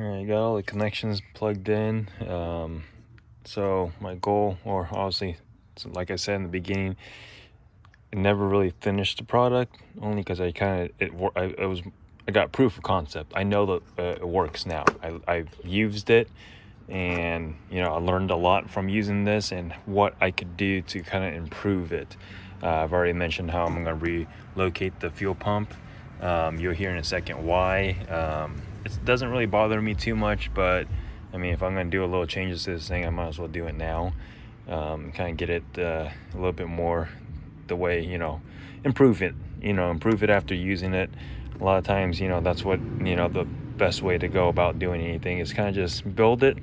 Alright, got all the connections plugged in. So my goal, or obviously, so like I said in the beginning, I never really finished the product, only because I got proof of concept. I know that it works now. I've used it, and I learned a lot from using this and what I could do to kind of improve it. I've already mentioned how I'm going to relocate the fuel pump. You'll hear in a second why. It doesn't really bother me too much, but I mean, if I'm going to do a little changes to this thing, I might as well do it now. Kind of get it a little bit more the way, improve it, improve it after using it. A lot of times, that's what, the best way to go about doing anything is kind of just build it,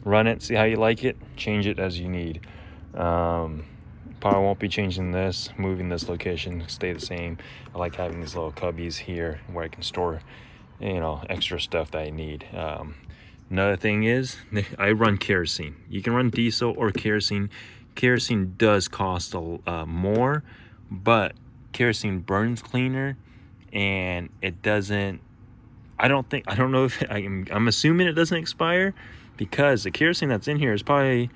run it, see how you like it, change it as you need. Probably won't be changing this, moving this location, stay the same. I like having these little cubbies here where I can store, extra stuff that I need. Another thing is I run kerosene. You can run diesel or kerosene. Kerosene does cost more, but kerosene burns cleaner, and it doesn't. I don't know if I'm assuming it doesn't expire, because the kerosene that's in here is probably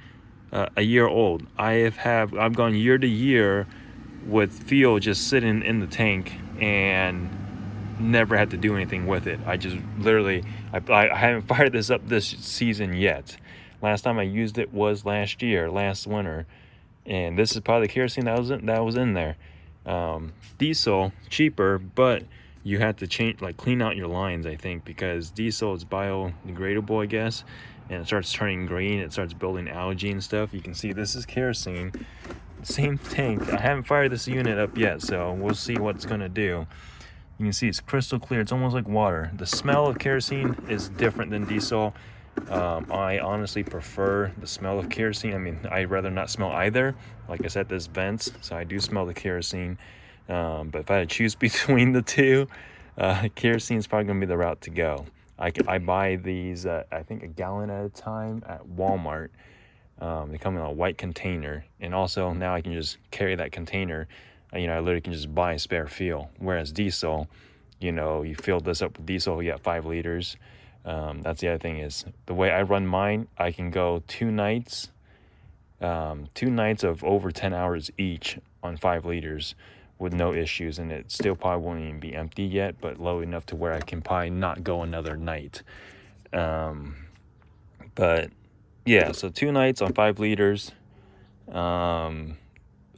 a year old. I've gone year to year with fuel just sitting in the tank and never had to do anything with it. I just literally I haven't fired this up this season yet. Last time I used it was last winter, and this is probably the kerosene that was in there. Diesel, cheaper, but you have to clean out your lines, I think, because diesel is biodegradable, I guess, and it starts turning green. It starts building algae and stuff. You can see this is kerosene, same tank. I haven't fired this unit up yet, so we'll see what it's gonna do. You can see it's crystal clear. It's almost like water. The smell of kerosene is different than diesel. I honestly prefer the smell of kerosene. I mean, I'd rather not smell either. Like I said, this vents, so I do smell the kerosene. But if I had to choose between the two, kerosene is probably going to be the route to go. I buy these, I think, a gallon at a time at Walmart. They come in a white container, and also now I can just carry that container. I literally can just buy spare fuel. Whereas diesel, you fill this up with diesel, you got 5 liters. That's the other thing, is the way I run mine, I can go 2 nights of over 10 hours each on 5 liters with no issues, and it still probably won't even be empty yet, but low enough to where I can probably not go another night. But yeah, so 2 nights on 5 liters.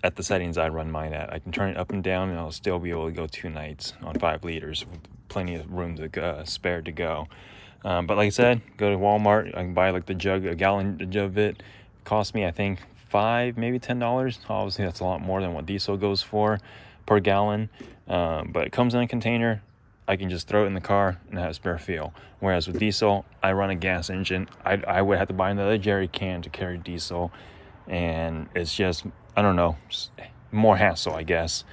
At the settings I run mine at, I can turn it up and down, and I'll still be able to go 2 nights on 5 liters with plenty of room to spare to go. But like I said, go to Walmart. I can buy like a gallon of it. Cost me, I think, $5, maybe $10. Obviously, that's a lot more than what diesel goes for per gallon. But it comes in a container. I can just throw it in the car and have spare fuel. Whereas with diesel, I run a gas engine. I would have to buy another jerry can to carry diesel, and it's just, I don't know, more hassle, I guess.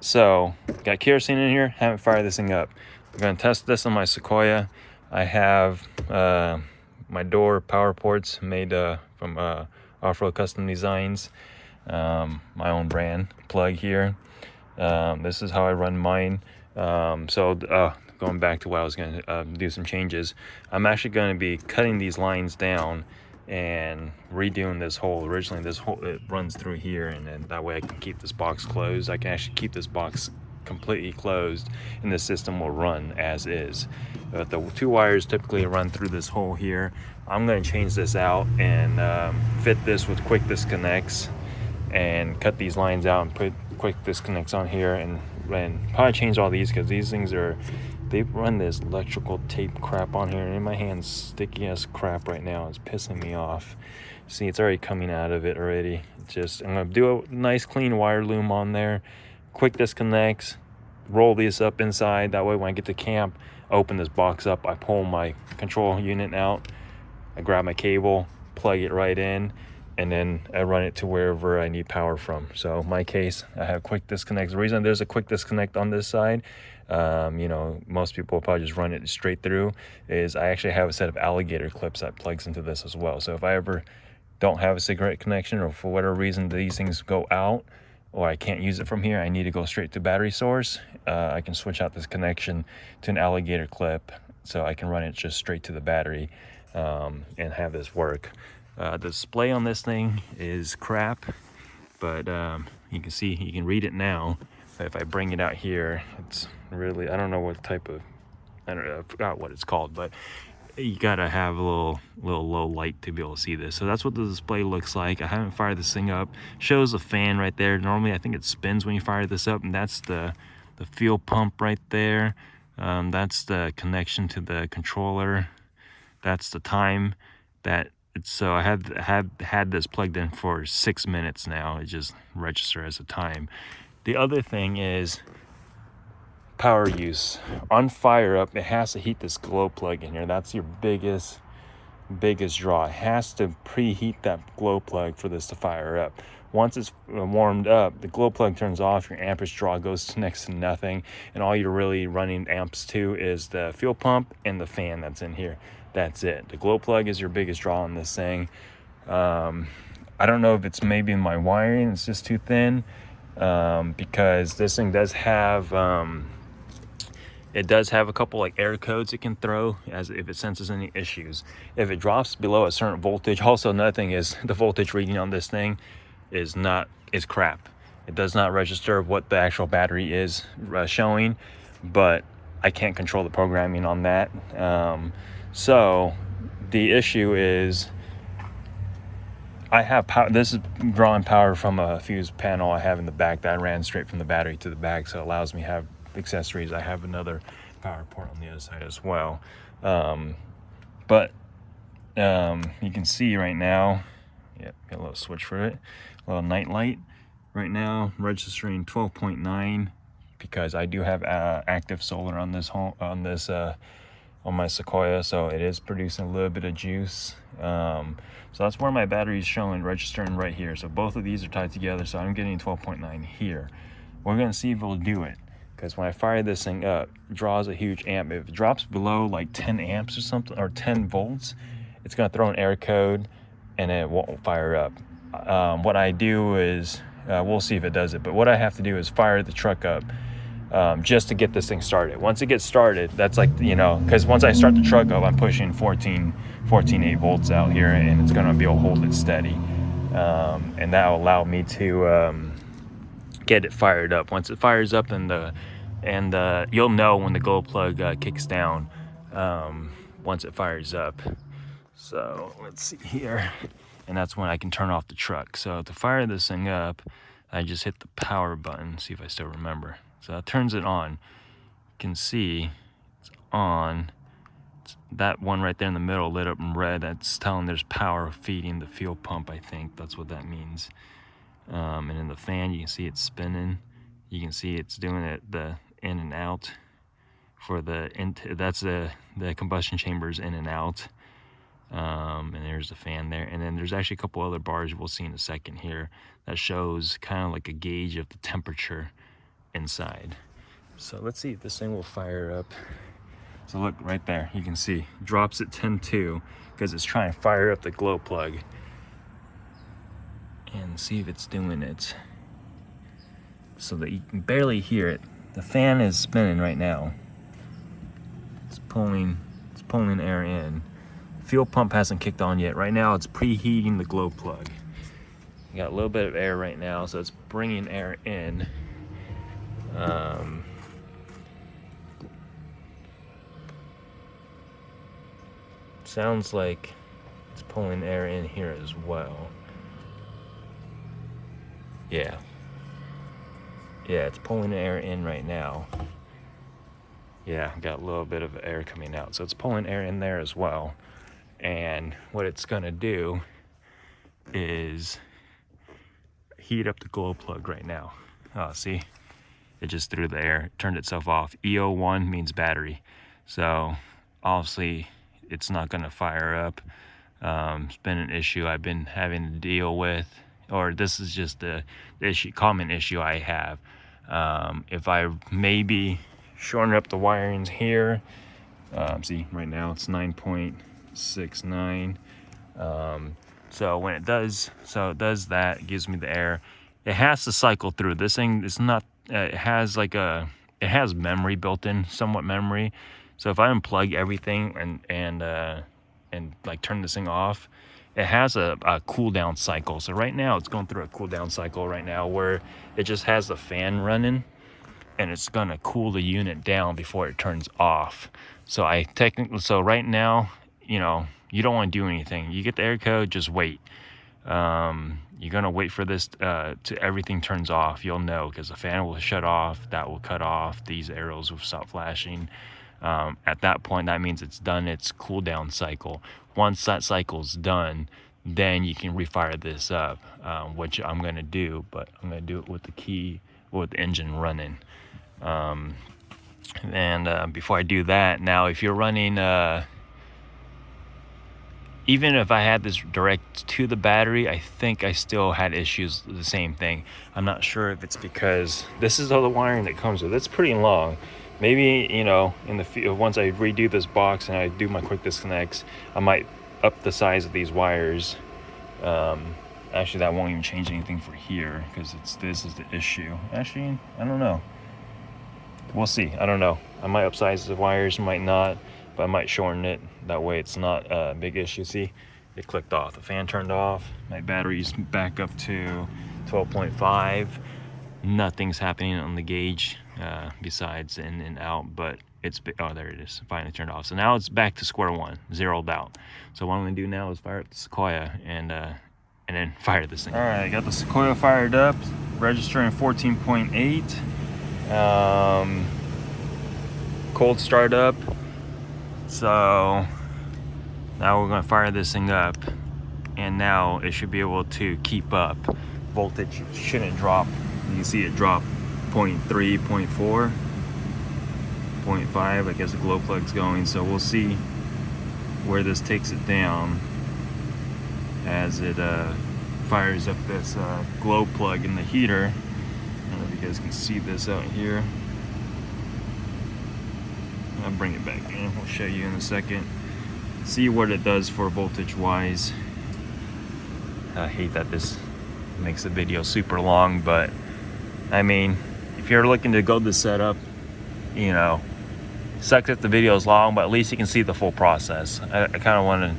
So got kerosene in here. Haven't fired this thing up. I'm gonna test this on my Sequoia. I have my door power ports made from Off-Road Custom Designs, my own brand plug here. This is how I run mine. So going back to what I was gonna do some changes. I'm actually gonna be cutting these lines down and redoing this hole. Originally this hole, it runs through here, and then that way I can keep this box closed. I can actually keep this box completely closed, and the system will run as is. But the 2 wires typically run through this hole here. I'm going to change this out and fit this with quick disconnects, and cut these lines out and put quick disconnects on here, and probably change all these, because these things they run this electrical tape crap on here, and in my hand's sticky as crap right now. It's pissing me off. See, it's already coming out of it already. I'm gonna do a nice clean wire loom on there, quick disconnects, roll these up inside. That way when I get to camp, I open this box up, I pull my control unit out, I grab my cable, plug it right in, and then I run it to wherever I need power from. So in my case, I have quick disconnects. The reason there's a quick disconnect on this side, most people will probably just run it straight through, is I actually have a set of alligator clips that plugs into this as well. So if I ever don't have a cigarette connection, or for whatever reason these things go out, or I can't use it from here, I need to go straight to battery source, I can switch out this connection to an alligator clip so I can run it just straight to the battery and have this work. The display on this thing is crap, but you can see, you can read it now. If I bring it out here, it's really, I don't know what type of, I forgot what it's called, but you gotta have a little low light to be able to see this. So that's what the display looks like. I haven't fired this thing up. Shows a fan right there. Normally I think it spins when you fire this up, and that's the fuel pump right there. That's the connection to the controller. That's the time that it's, so I have had this plugged in for 6 minutes now. It just registers as a time. The other thing is power use. On fire up, it has to heat this glow plug in here. That's your biggest draw. It has to preheat that glow plug for this to fire up. Once it's warmed up, the glow plug turns off, your amperage draw goes to next to nothing, and all you're really running amps to is the fuel pump and the fan that's in here. That's it. The glow plug is your biggest draw on this thing. I don't know if it's maybe my wiring, it's just too thin, because this thing does have it does have a couple like error codes it can throw as if it senses any issues. If it drops below a certain voltage, also another thing is the voltage reading on this thing is crap. It does not register what the actual battery is showing, but I can't control the programming on that. So the issue is I have power. This is drawing power from a fuse panel I have in the back that I ran straight from the battery to the back, so it allows me to have accessories. I have another power port on the other side as well. But you can see right now, got a little switch for it, a little night light. Right now registering 12.9 because I do have active solar on this on my Sequoia, so it is producing a little bit of juice. So that's where my battery is showing, registering right here. So both of these are tied together, so I'm getting 12.9 here. We're gonna see if it'll do it, because when I fire this thing up, it draws a huge amp. If it drops below like 10 amps or something, or 10 volts, it's gonna throw an error code and it won't fire up. What I do is, we'll see if it does it, but what I have to do is fire the truck up just to get this thing started. Once it gets started, that's like, you know, because once I start the truck up, I'm pushing 14.8 volts out here, and it's gonna be able to hold it steady. And that will allow me to get it fired up. Once it fires up, and you'll know when the glow plug kicks down once it fires up. So let's see here, and that's when I can turn off the truck. So to fire this thing up, I just hit the power button. See if I still remember. So that turns it on. You can see it's on. That one right there in the middle lit up in red. That's telling there's power feeding the fuel pump. I think that's what that means. And in the fan, you can see it's spinning. You can see it's doing it the in and out for the that's the combustion chambers in and out. And there's the fan there, and then there's actually a couple other bars we'll see in a second here that shows kind of like a gauge of the temperature inside. So let's see if this thing will fire up. So look right there, you can see drops at 10.2 because it's trying to fire up the glow plug, and see if it's doing it so that you can barely hear it. The fan is spinning right now. It's pulling air in. Fuel pump hasn't kicked on yet. Right now it's preheating the glow plug. You got a little bit of air right now, so it's bringing air in. Sounds like it's pulling air in here as well. Yeah, it's pulling air in right now. Yeah, got a little bit of air coming out, so it's pulling air in there as well. And what it's gonna do is heat up the glow plug right now. Oh, see, it just threw the air, turned itself off. EO1 means battery, so obviously it's not gonna fire up. It's been an issue I've been having to deal with, or this is just the common issue I have. If I maybe shorten up the wirings here, see right now it's 9.69. So when it does that, it gives me the air. It has to cycle through. This thing is not, it has memory built in, somewhat memory, So if I unplug everything and like turn this thing off, it has a cooldown cycle. So right now it's going through a cooldown cycle right now where it just has the fan running, and it's gonna cool the unit down before it turns off. So so right now, you know, you don't want to do anything. You get the error code, just wait. You're gonna wait for this to everything turns off. You'll know because the fan will shut off, that will cut off, these arrows will stop flashing. At that point, that means it's done its cooldown cycle. Once that cycle's done, then you can refire this up, which I'm gonna do, but I'm gonna do it with the engine running. Before I do that, now if you're running, even if I had this direct to the battery, I think I still had issues, the same thing. I'm not sure if it's because this is all the wiring that comes with it. It's pretty long. Maybe, you know, once I redo this box and I do my quick disconnects, I might up the size of these wires. Actually, that won't even change anything for here because this is the issue. Actually, I don't know. We'll see. I don't know. I might upsize the wires, might not, but I might shorten it. That way it's not a big issue. See, it clicked off. The fan turned off. My battery's back up to 12.5. Nothing's happening on the gauge besides in and out, but oh, there it is. Finally turned off. So now it's back to square one, zeroed out. So what I'm gonna do now is fire up the Sequoia and then fire this thing. All right, I got the Sequoia fired up, registering 14.8. Cold start up. So now we're going to fire this thing up, and now it should be able to keep up. Voltage shouldn't drop. You can see it drop 0.3, 0.4, 0.5. I guess the glow plug's going, so we'll see where this takes it down as it fires up this glow plug in the heater. I don't know if you guys can see this out here. I'll bring it back in. We'll show you in a second. See what it does for voltage wise. I hate that this makes the video super long, but I mean, if you're looking to go this setup, you know, sucks if the video is long, but at least you can see the full process. I kind of want to,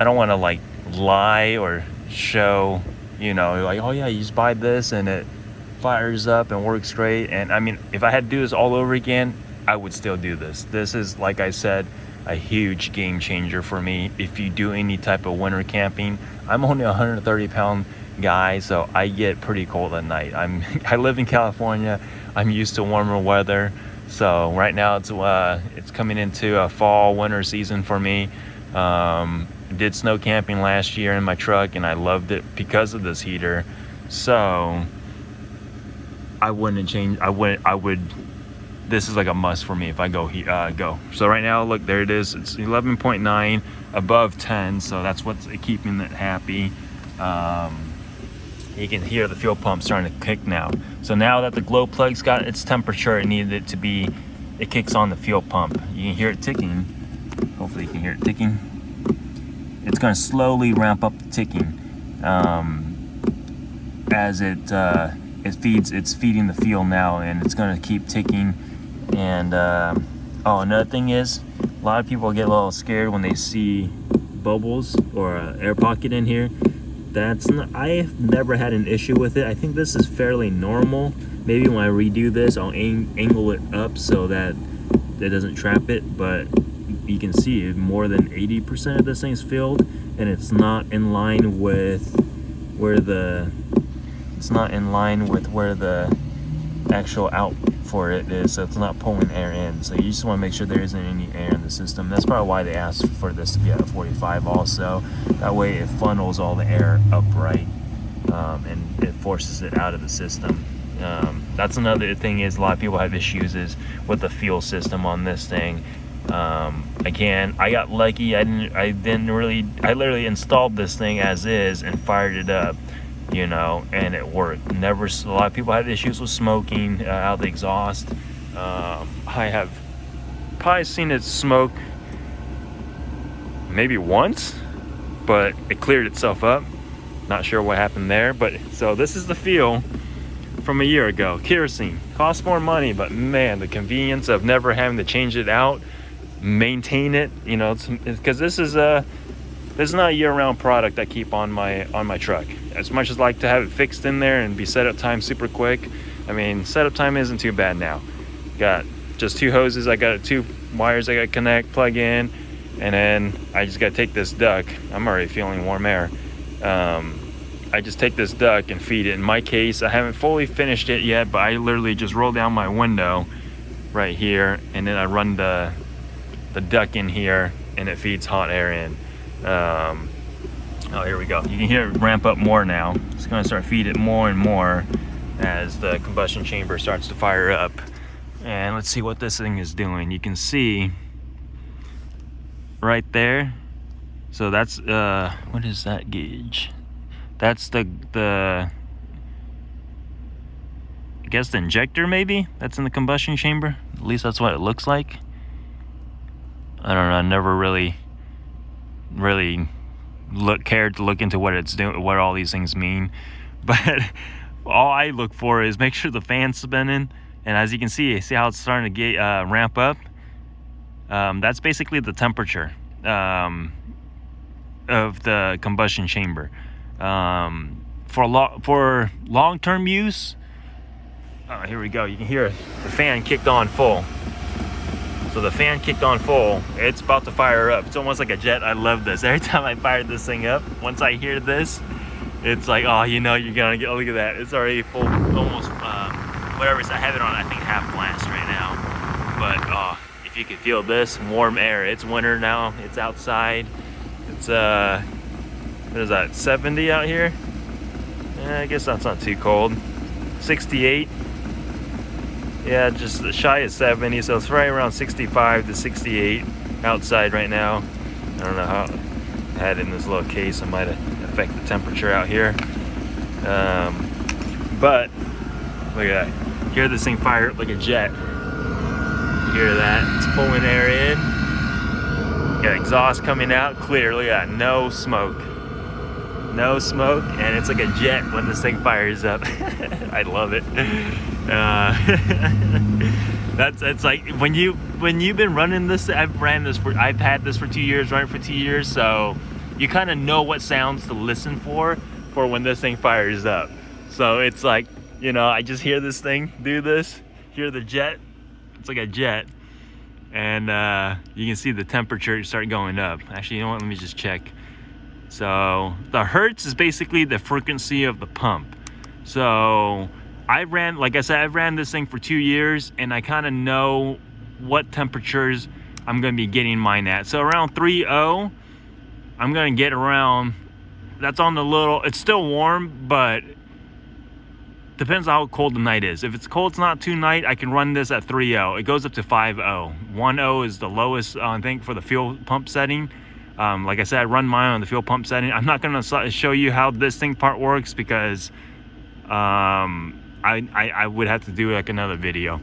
I don't want to like lie or show, you know, like, oh yeah, you just buy this and it fires up and works great. And I mean, if I had to do this all over again, I would still do this. This is, like I said, a huge game changer for me if you do any type of winter camping. I'm only a 130-pound guy, so I get pretty cold at night. I live in California. I'm used to warmer weather. So right now it's coming into a fall winter season for me. Did snow camping last year in my truck, and I loved it because of this heater. So I wouldn't change. I would. This is like a must for me if I go. So right now, look, there it is. It's 11.9 above 10, so that's what's keeping it happy. You can hear the fuel pump starting to kick now. So now that the glow plug's got its temperature it needed it to be, it kicks on the fuel pump. You can hear it ticking. Hopefully you can hear it ticking. It's going to slowly ramp up the ticking as it's feeding the fuel now, and it's going to keep ticking. And another thing is, a lot of people get a little scared when they see bubbles or an air pocket in here. I've never had an issue with it. I think this is fairly normal. Maybe when I redo this, I'll angle it up so that it doesn't trap it. But you can see more than 80% of this thing's filled, and it's not in line with where the actual out for it is, so it's not pulling air in. So you just want to make sure there isn't any air in the system. That's probably why they asked for this to be at 45 also. That way it funnels all the air upright, and it forces it out of the system. That's another thing is a lot of people have issues is with the fuel system on this thing. Again, I got lucky. I literally installed this thing as is and fired it up, you know, and it worked. A lot of people had issues with smoking out of the exhaust. I have probably seen it smoke maybe once, but it cleared itself up. Not sure what happened there, but so this is the feel. from a year ago. Kerosene costs more money, but man, the convenience of never having to change it out, maintain it, you know, because this is not a year-round product I keep on my truck. As much as I like to have it fixed in there and be setup time super quick, I mean, setup time isn't too bad now. Got just 2 hoses, I got 2 wires I got to connect, plug in, and then I just got to take this duct. I'm already feeling warm air. I just take this duct and feed it. In my case, I haven't fully finished it yet, but I literally just roll down my window right here, and then I run the duct in here, and it feeds hot air in. Oh, here we go. You can hear it ramp up more now. It's going to start feeding it more and more as the combustion chamber starts to fire up. And let's see what this thing is doing. You can see right there. So that's what is that gauge? That's the I guess the injector, maybe that's in the combustion chamber. At least that's what it looks like. I don't know. I never really cared to look into what it's doing, what all these things mean. But all I look for is make sure the fan's spinning, and as you can see how it's starting to get ramp up. That's basically the temperature of the combustion chamber. For long-term use, here we go. You can hear the fan kicked on full. So the fan kicked on full. It's about to fire up. It's almost like a jet. I love this. Every time I fire this thing up, once I hear this, it's like, oh, you know, you're gonna get. Oh, look at that. It's already full, almost whatever. I have it on, I think, half blast right now. But if you could feel this warm air. It's winter now. It's outside. It's what is that, 70 out here? I guess that's not too cold. 68. Yeah, just shy of 70, so it's right around 65 to 68 outside right now. I don't know how I had it in this little case. It might affect the temperature out here. But look at that. Hear this thing fire up like a jet. You hear that? It's pulling air in. Got exhaust coming out clear. Look at that. No smoke. No smoke, and it's like a jet when this thing fires up. I love it. It's like when you've been running this. I've had this for 2 years, running for 2 years, so you kind of know what sounds to listen for when this thing fires up. So it's like, you know, I just hear this thing do this, hear the jet. It's like a jet, and you can see the temperature start going up. Actually, you know what? Let me just check. So the hertz is basically the frequency of the pump. So like I said, I've ran this thing for 2 years, and I kind of know what temperatures I'm going to be getting mine at. So around 3.0, I'm going to get around, that's on the little, it's still warm, but depends on how cold the night is. If it's cold, it's not too night, I can run this at 3.0. It goes up to 5.0. 1.0 is the lowest, I think, for the fuel pump setting. Like I said, I run mine on the fuel pump setting. I'm not going to show you how this thing part works because I would have to do like another video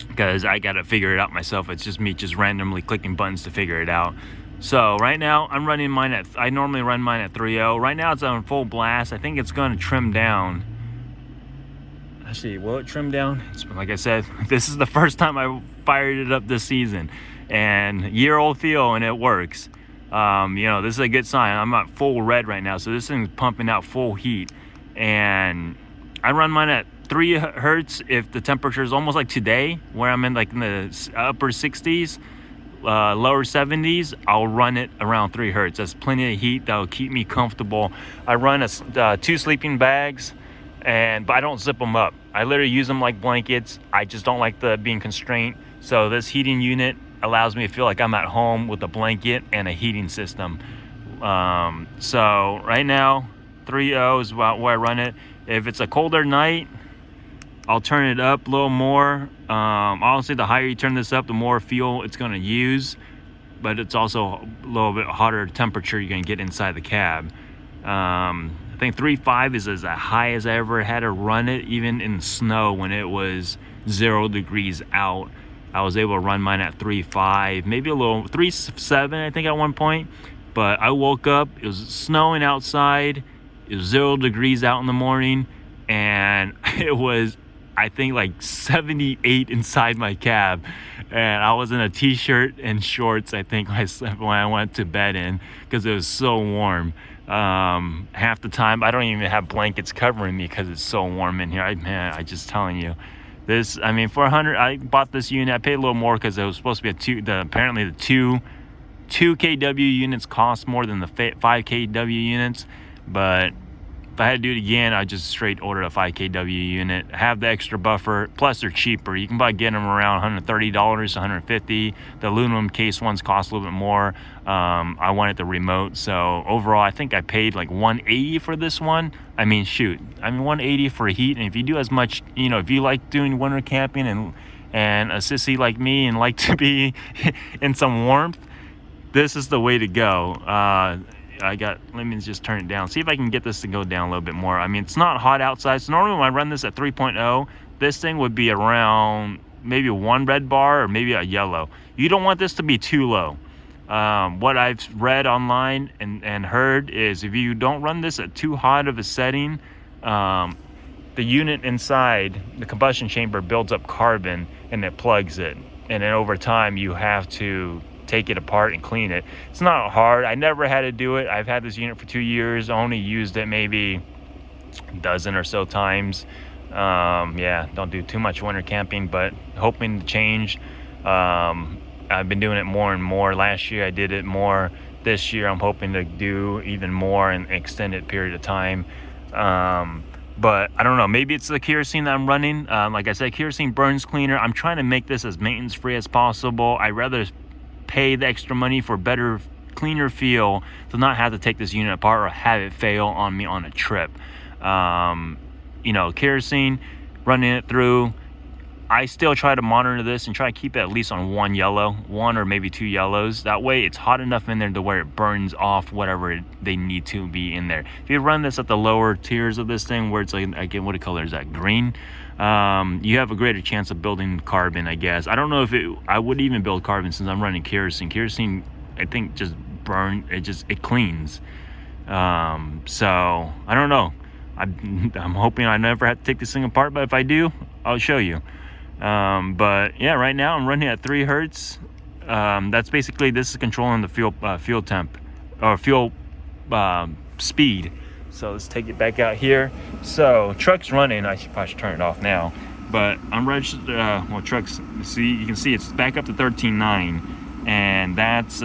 because I got to figure it out myself. It's just me just randomly clicking buttons to figure it out. So right now I'm running mine I normally run mine at 3.0. Right now it's on full blast. I think it's going to trim down. Actually, will it trim down? Like I said, this is the first time I fired it up this season, and year-old fuel, and it works. You know, this is a good sign. I'm at full red right now, so this thing's pumping out full heat, and I run mine at 3 hertz if the temperature is almost like today, where I'm in like in the upper 60s, lower 70s. I'll run it around 3 hertz. That's plenty of heat that'll keep me comfortable. I run 2 sleeping bags, but I don't zip them up. I literally use them like blankets. I just don't like being constrained. So this heating unit allows me to feel like I'm at home with a blanket and a heating system. So right now 3.0 is about where I run it. If it's a colder night, I'll turn it up a little more. Honestly, the higher you turn this up, the more fuel it's going to use, but it's also a little bit hotter temperature you're going to get inside the cab. I think 3.5 is as high as I ever had to run it, even in snow when it was 0 degrees out. I was able to run mine at 3.5, maybe a little 3.7, I think, at one point. But I woke up, it was snowing outside, it was 0 degrees out in the morning, and it was, I think, like 78 inside my cab, and I was in a t-shirt and shorts, I think, when I went to bed in, because it was so warm. Half the time I don't even have blankets covering me because it's so warm in here. I just telling you, this, I mean, for 100, I bought this unit. I paid a little more because it was supposed to be apparently the two kW units cost more than the 5 kW units, but if I had to do it again, I'd just straight order a 5 kW unit, have the extra buffer, plus they're cheaper. You can get them around $130, $150. The aluminum case ones cost a little bit more. I wanted the remote, so overall I think I paid like $180 for this one. I mean, shoot, I mean $180 for heat, and if you do as much, you know, if you like doing winter camping and a sissy like me and like to be in some warmth, this is the way to go. Let me just turn it down, see if I can get this to go down a little bit more. I mean, it's not hot outside, so normally when I run this at 3.0, this thing would be around maybe one red bar or maybe a yellow. You don't want this to be too low. What I've read online and heard is if you don't run this at too hot of a setting, the unit inside the combustion chamber builds up carbon and it plugs it, and then over time you have to take it apart and clean it. It's not hard. I never had to do it. I've had this unit for 2 years. Only used it maybe a dozen or so times. Yeah, don't do too much winter camping, but hoping to change. I've been doing it more and more. Last year I did it more. This year I'm hoping to do even more in an extended period of time. But I don't know, maybe it's the kerosene that I'm running. Like I said, kerosene burns cleaner. I'm trying to make this as maintenance free as possible. I'd rather pay the extra money for better, cleaner feel to not have to take this unit apart or have it fail on me on a trip. You know, kerosene, running it through, I still try to monitor this and try to keep it at least on one or maybe 2 yellows. That way it's hot enough in there to where it burns off whatever they need to be in there. If you run this at the lower tiers of this thing, where it's like, again, what color is that, green, you have a greater chance of building carbon, I guess. I don't know if I would even build carbon since I'm running kerosene. I think just it cleans. So I don't know. I'm hoping I never have to take this thing apart, but if I do, I'll show you. But yeah, right now I'm running at 3 hertz. That's basically, this is controlling the fuel temp or fuel speed. So let's take it back out here. So truck's running. I should probably turn it off now, but I'm registered. Well, trucks, see, you can see it's back up to 13.9, and that's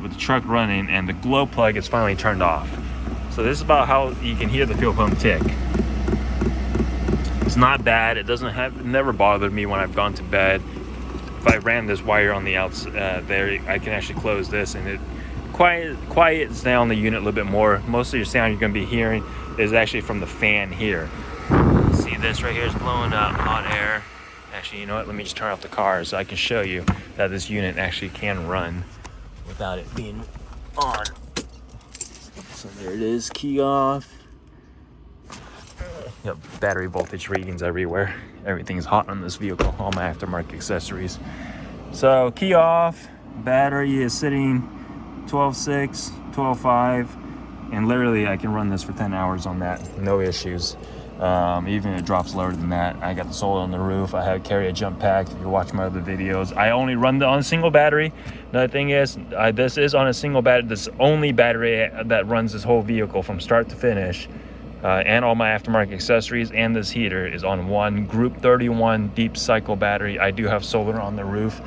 with the truck running, and the glow plug is finally turned off. So this is about how you can hear the fuel pump tick. It's not bad. It never bothered me when I've gone to bed. If I ran this wire on the outside there, I can actually close this, and it quiets down the unit a little bit more. Most of your sound you're going to be hearing is actually from the fan here. See, this right here is blowing up hot air. Actually, you know what? Let me just turn off the car so I can show you that this unit actually can run without it being on. So there it is, key off. Yep, battery voltage readings everywhere. Everything's hot on this vehicle, all my aftermarket accessories. So key off, battery is sitting 12.6, 12.5, and literally I can run this for 10 hours on that, no issues. Even if it drops lower than that. I got the solar on the roof. I have carry a jump pack. If you watch my other videos, I only run on a single battery. Another thing is, this is on a single battery. This only battery that runs this whole vehicle from start to finish. And all my aftermarket accessories, and this heater is on one Group 31 deep cycle battery. I do have solar on the roof.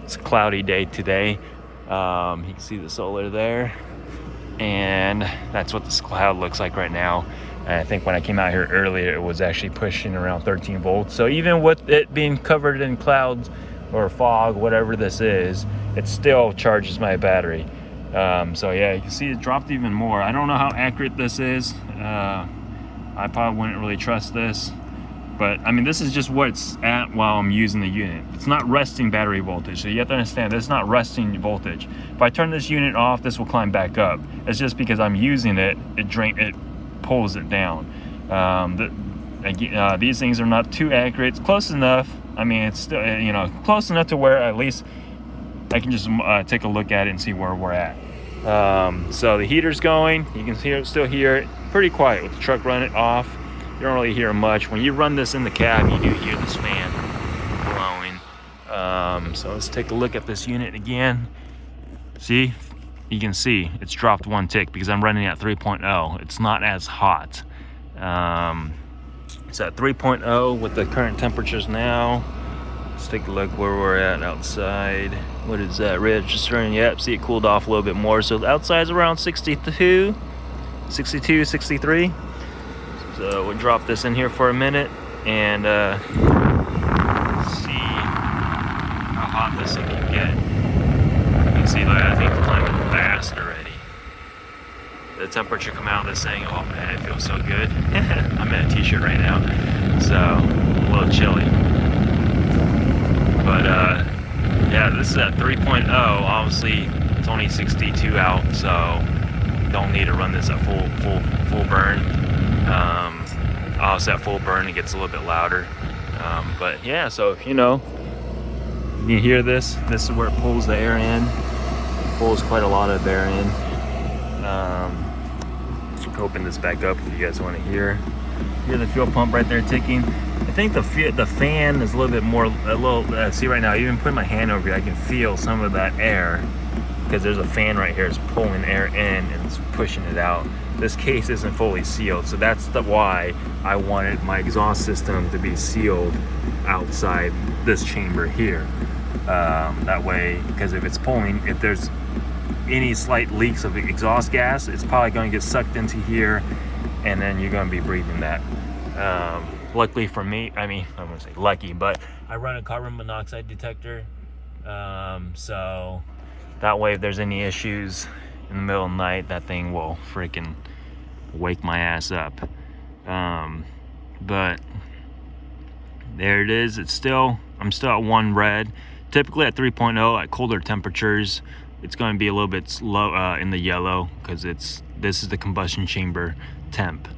It's a cloudy day today. You can see the solar there, and that's what this cloud looks like right now. And I think when I came out here earlier, it was actually pushing around 13 volts. So even with it being covered in clouds or fog, whatever this is, it still charges my battery. So yeah, you can see it dropped even more. I don't know how accurate this is. I probably wouldn't really trust this, but I mean, this is just what it's at while I'm using the unit. It's not resting battery voltage, so you have to understand this is not resting voltage. If I turn this unit off, this will climb back up. It's just because I'm using it, it pulls it down. These things are not too accurate. It's close enough. I mean, it's still, you know, close enough to where at least I can just take a look at it and see where we're at. So the heater's going. You can still hear it pretty quiet with the truck running off. you don't really hear much. When you run this in the cab, you do hear this fan blowing. So let's take a look at this unit again. See, you can see it's dropped 1 tick because I'm running at 3.0. It's not as hot. It's at 3.0 with the current temperatures now. Let's take a look where we're at outside. What is that registering? Yep, see it cooled off a little bit more. So the outside's around 62, 63. So we'll drop this in here for a minute and see how hot this thing can get. You can see like I think it's climbing fast already. The temperature coming out of this thing, oh man, it feels so good. I'm in a t-shirt right now, so a little chilly. But yeah, this is at 3.0. Obviously, it's only 62 out, so don't need to run this at full burn. Also at full burn, it gets a little bit louder. But yeah, so you know, you hear this. This is where it pulls the air in. It pulls quite a lot of air in. Open this back up if you guys want to hear the fuel pump right there ticking. I think the fan is a little bit more, see right now, even putting my hand over here, I can feel some of that air because there's a fan right here. It's pulling air in and it's pushing it out. This case isn't fully sealed, so that's why I wanted my exhaust system to be sealed outside this chamber here. That way, because if it's pulling, if there's any slight leaks of exhaust gas, it's probably going to get sucked into here, and then you're going to be breathing that. Luckily for me, I mean, I'm going to say lucky, but I run a carbon monoxide detector, so that way if there's any issues in the middle of the night, that thing will freaking wake my ass up. But there it is. I'm still at 1 red. Typically at 3.0 at colder temperatures, it's going to be a little bit slow in the yellow because this is the combustion chamber temp,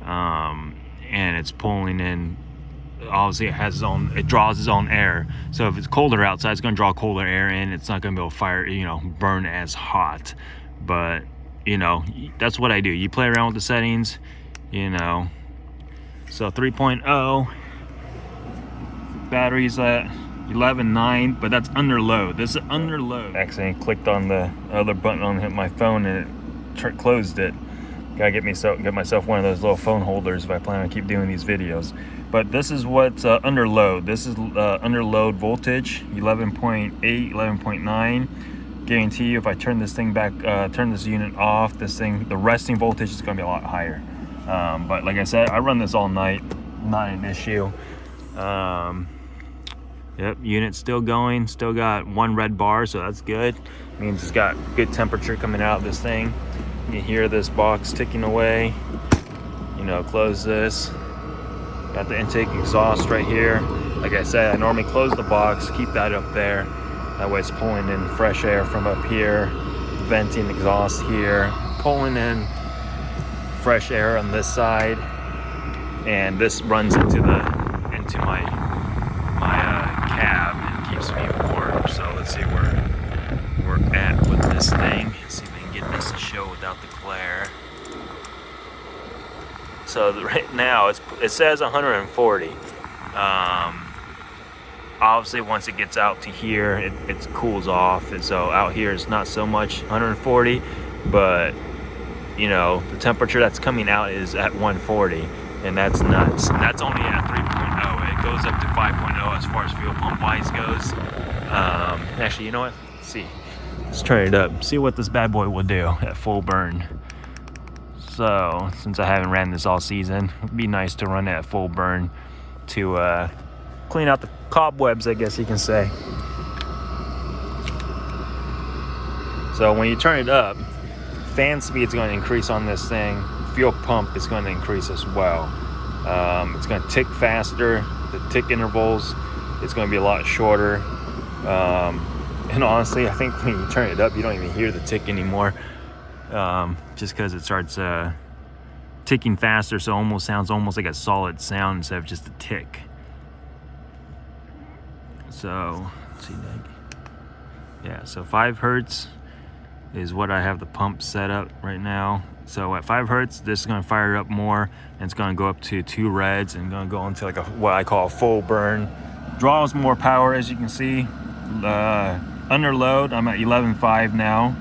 and it's pulling in. Obviously, it draws its own air. So if it's colder outside, it's going to draw colder air in. It's not going to be able to fire, burn as hot. But that's what I do. You play around with the settings, So 3.0 batteries at 11.9, but that's under load. This is under load. Accidentally clicked on the other button on my phone and it closed it. Gotta get myself one of those little phone holders if I plan on keep doing these videos. But this is what's under load. This is under load voltage, 11.8, 11.9. Guarantee you, if I turn this thing back, turn this unit off, the resting voltage is gonna be a lot higher. But like I said, I run this all night, not an issue. Yep, unit's still going, still got 1 red bar, so that's good. Means it's got good temperature coming out of this thing. You can hear this box ticking away. Close this. Got the intake exhaust right here. Like I said, I normally close the box, keep that up there. That way it's pulling in fresh air from up here, venting exhaust here, pulling in fresh air on this side, and this runs into my cab and keeps me warm. So let's see where we're at with this thing. See if we can get this to show without the glare. So right now it says 140. Obviously once it gets out to here, it cools off, and so out here it's not so much 140, but the temperature that's coming out is at 140, and that's nuts. And that's only at 3.0. It goes up to 5.0 as far as fuel pump wise goes. Actually, you know what? Let's see. Let's turn it up. See what this bad boy will do at full burn. So since I haven't ran this all season, it'd be nice to run it at full burn to clean out the cobwebs, I guess you can say. So when you turn it up, fan speed is going to increase on this thing. Fuel pump is going to increase as well. It's going to tick faster. The tick intervals is going to be a lot shorter. And honestly, I think when you turn it up, you don't even hear the tick anymore. Just because it starts ticking faster, so it sounds almost like a solid sound instead of just a tick. So let's see, yeah, so 5 hertz, is what I have the pump set up right now. So at 5 hertz, this is going to fire up more, and it's going to go up to 2 reds and going to go into like a what I call a full burn. Draws more power, as you can see. Under load, I'm at 11.5 now.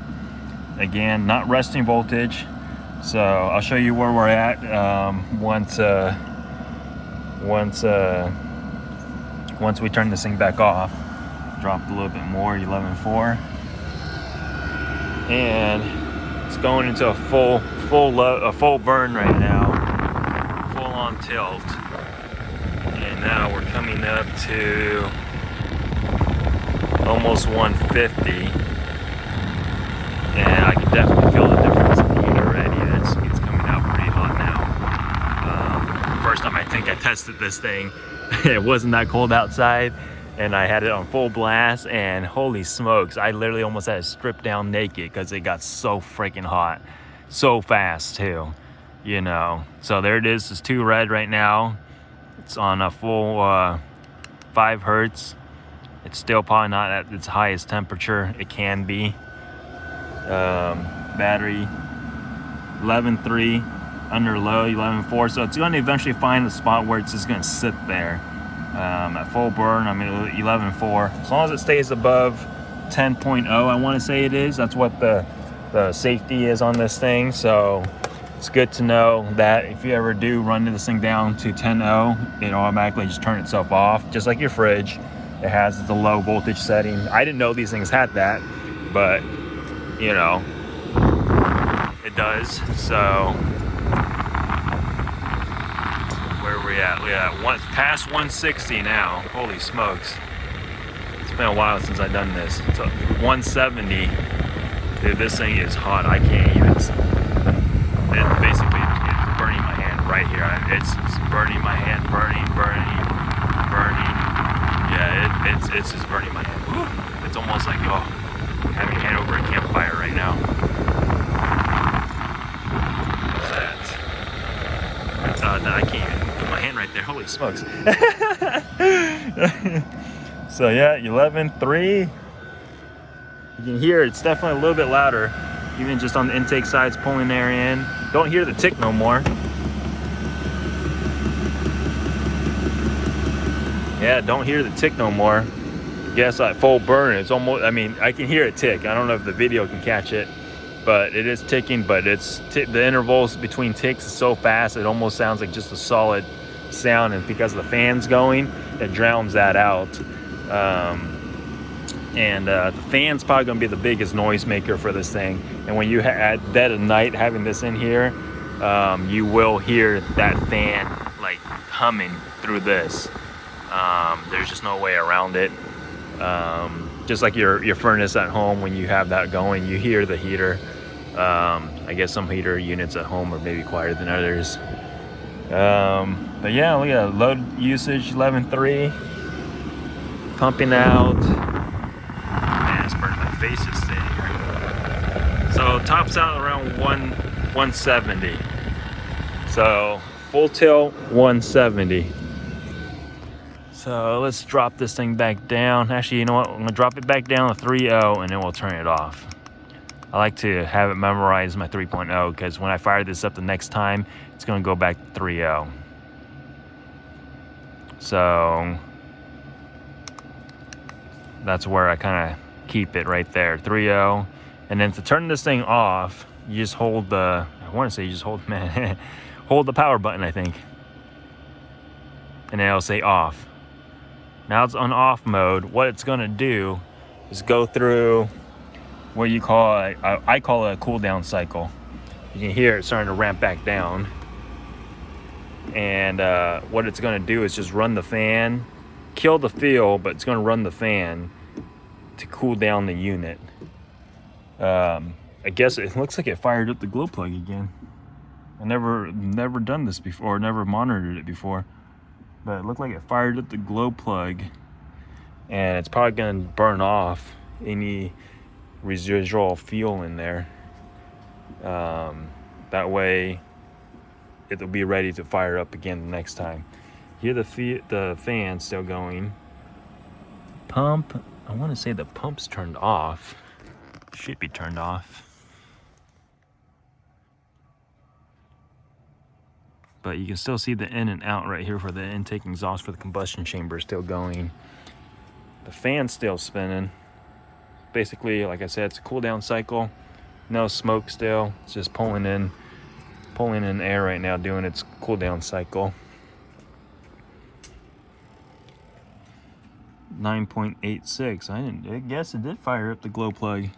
Again, not resting voltage. So I'll show you where we're at once we turn this thing back off. Dropped a little bit more, 11.4, and it's going into a full burn right now, full on tilt. And now we're coming up to almost 150, and I can definitely feel the difference in the heat already. It's coming out pretty hot now. First time I think I tested this thing, it wasn't that cold outside, and I had it on full blast, and holy smokes, I literally almost had to strip down naked because it got so freaking hot, so fast too, you know. So there it is. It's 2 red right now. It's on a full 5 hertz. It's still probably not at its highest temperature it can be. Battery 11.3, under low 11.4, so it's going to eventually find a spot where it's just going to sit there. At full burn, I'm at 11.4. As long as it stays above 10.0, I want to say it is. That's what the safety is on this thing. So it's good to know that if you ever do run this thing down to 10.0, it automatically just turn itself off, just like your fridge. It has the low voltage setting. I didn't know these things had that, but you know, it does. So where are we at? We're at past 160 now. Holy smokes. It's been a while since I've done this. So 170. Dude, this thing is hot. I can't even. It's burning my hand right here. It's burning my hand. Burning. Yeah, it's just burning my hand. Woo. It's almost like, oh, having a hand over a campfire right now. What's that? I can't even put my hand right there. Holy smokes. So yeah, 11.3. You can hear it's definitely a little bit louder. Even just on the intake side, it's pulling air in. Don't hear the tick no more. Yeah, don't hear the tick no more. Yes, at full burn, it's almost, I mean, I can hear it tick. I don't know if the video can catch it, but it is ticking, but the intervals between ticks is so fast, it almost sounds like just a solid sound, and because the fan's going, it drowns that out. The fan's probably gonna be the biggest noise maker for this thing. And when you at dead of night having this in here, you will hear that fan like humming through this. There's just no way around it. Just like your furnace at home, when you have that going, you hear the heater. I guess some heater units at home are maybe quieter than others. But yeah, look at load usage, 11.3. Pumping out. Man, it's burning my face just sitting here. So tops out around 170. So full tilt 170. So let's drop this thing back down. Actually, you know what? I'm gonna drop it back down to 3.0 and then we'll turn it off. I like to have it memorize my 3.0 because when I fire this up the next time, it's gonna go back to 3.0. So that's where I kind of keep it right there, 3.0. And then to turn this thing off, you just hold the, I want to say you just hold, man, hold the power button, I think. And then it'll say off. Now it's on off mode. What it's gonna do is go through what you call, I call it a cooldown cycle. You can hear it starting to ramp back down. And what it's gonna do is just run the fan, kill the feel, but it's gonna run the fan to cool down the unit. I guess it looks like it fired up the glow plug again. I never done this before, never monitored it before. But it looked like it fired up the glow plug, and it's probably gonna burn off any residual fuel in there. That way it'll be ready to fire up again the next time. Hear the fan still going. Pump, I want to say the pump's turned off. Should be turned off. But you can still see the in and out right here for the intake and exhaust for the combustion chamber is still going. The fan's still spinning. Basically, like I said, it's a cool down cycle. No smoke still. It's just pulling in air right now, doing its cool down cycle. 9.86. I guess it did fire up the glow plug.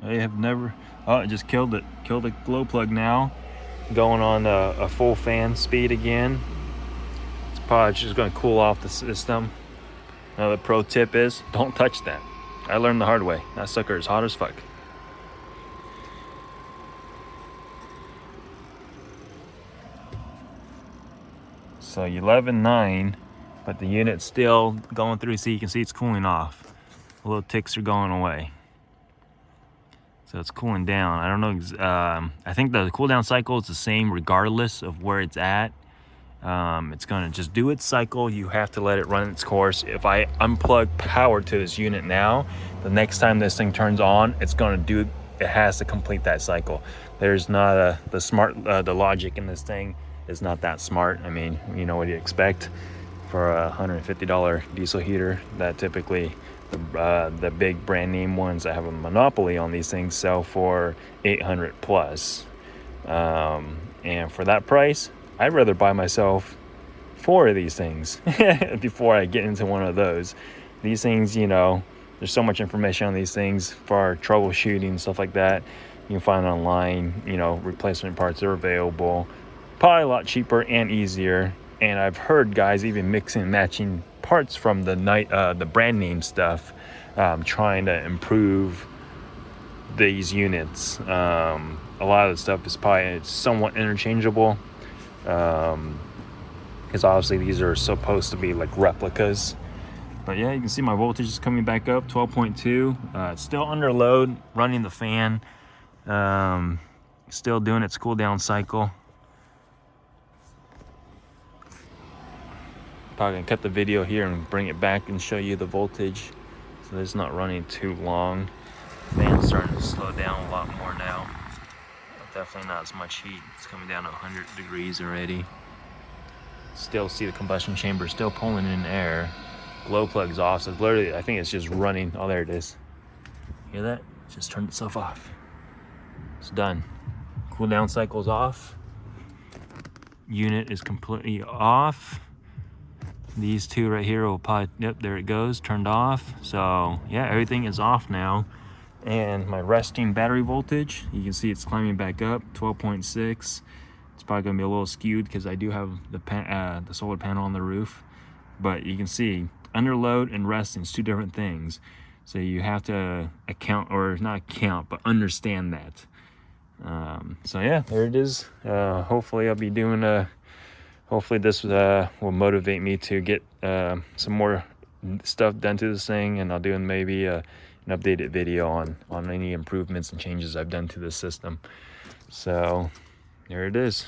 I have never. Oh, it just killed it. Killed the glow plug now. Going on a full fan speed again. It's probably just going to cool off the system. Another pro tip is don't touch that. I learned the hard way. That sucker is hot as fuck. So 11.9, but the unit's still going through. See, you can see it's cooling off. The little ticks are going away. So it's cooling down. I don't know. I think the cool down cycle is the same regardless of where it's at. It's gonna just do its cycle. You have to let it run its course. If I unplug power to this unit now, the next time this thing turns on, it's gonna do. It has to complete that cycle. There's not the logic in this thing is not that smart. I mean, you know what you expect for a $150 diesel heater that typically the big brand name ones that have a monopoly on these things sell for 800 plus. And for that price, I'd rather buy myself 4 of these things before I get into one of those. These things, you know, there's so much information on these things for troubleshooting and stuff like that. You can find online, you know, replacement parts are available. Probably a lot cheaper and easier. And I've heard guys even mixing and matching parts from the brand name stuff, trying to improve these units. A lot of the stuff is probably somewhat interchangeable, because obviously these are supposed to be like replicas. But yeah, you can see my voltage is coming back up, 12.2. It's still under load, running the fan, still doing its cool down cycle. Probably gonna cut the video here and bring it back and show you the voltage, so it's not running too long. Fan's starting to slow down a lot more now. Definitely not as much heat. It's coming down to 100 degrees already. Still see the combustion chamber still pulling in air. Glow plug's off, so literally I think it's just running. Oh, there it is. Hear that? It just turned itself off. It's done. Cool down cycle's off. Unit is completely off. These two right here will probably, yep, there it goes, turned off. So yeah, everything is off now. And my resting battery voltage, you can see it's climbing back up, 12.6. It's probably gonna be a little skewed because I do have the solar panel on the roof. But you can see under load and resting is 2 different things. So you have to account, or not account, but understand that. So yeah, there it is. Hopefully I'll be doing hopefully this will motivate me to get some more stuff done to this thing, and I'll do maybe an updated video on any improvements and changes I've done to this system. So there it is.